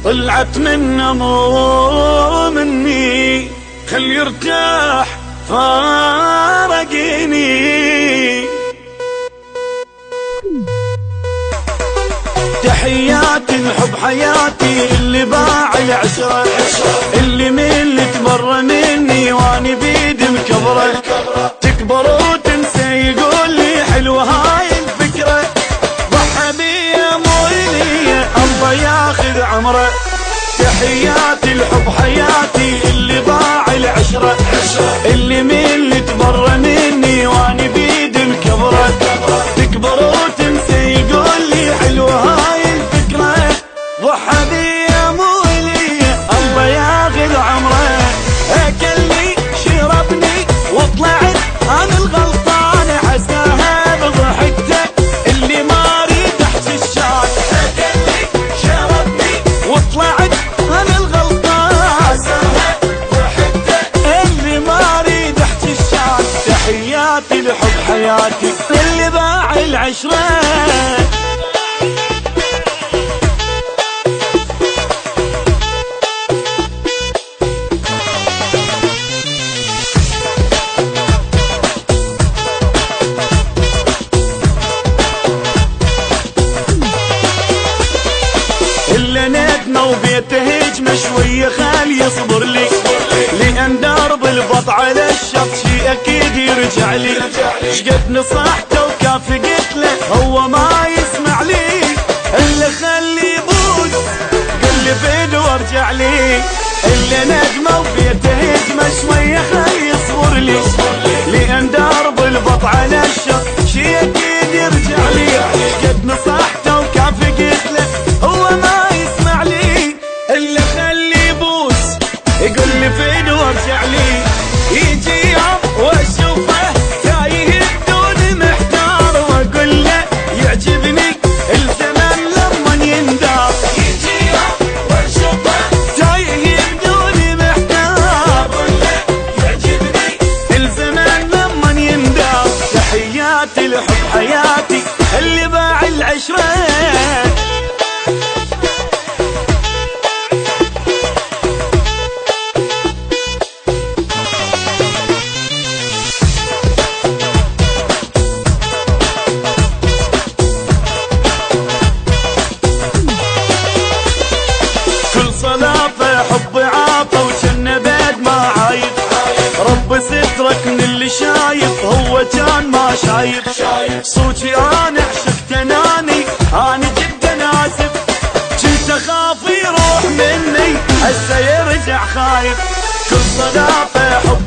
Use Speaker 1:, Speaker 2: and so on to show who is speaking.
Speaker 1: طلعت منه مو مني، خل يرتاح فارقني. تحياتي الحب حياتي اللي باع العشرة، اللي من اللي تبر مني واني بيد مكبره، تكبر وتنسى يقول لي حلوة هاي الفكرة، ضحى بيا مو ليا الله ياخذ عمره. تحياتي الحب حياتي اللي باع العشرة، اللي من اللي تبر مني واني بيد مكبره، تكبر وتنسى يقول لي حلوة هاي الفكرة، ضحى بيا مو ليا الله ياخذ عمره. اكلني شربني وطلعت انا الغلطان، حساها بضحكته اللي ما اريد احكي الشاي. اكلني شربني وطلعت انا الغلطان، حساها بضحكته اللي ما اريد احكي الشاي. تحياتي لحب حياتي اللي باع العشرة. إلا ندمة وبيته هجمة شوية خال يصبر لي، لأن درب البط على الشط شي أكيد يرجع لي. شقد نصحته وكافي قلت له هو ما يسمع لي، إلا خلي يبوس قل لي فين وارجع لي. إلا ندمة وبيته هجمة شوية خال يصبر لي، لأن درب البط على الشط شي أكيد يرجع لي. شقد نصحته وكافي قلت له هو ما يسمع لي، إلا خلي يبوس يقول لي فين وارجع لي. يجي يوم واشوفه تايه بدون محتار، واقول له يعجبني الزمن لما يندار. يجي يوم واشوفه تايه بدون محتار، واقول له يعجبني الزمن لما يندار. تحياتي لحب حياتي اللي باع العشرة. حب عافى وجنة بعد ما عايب، رب سترك من اللي شايف هو كان ما شايف. صوتي انا عشقت اناني انا جدا اسف، كنت اخاف يروح مني هسه يرجع خايف. كل صدافة حب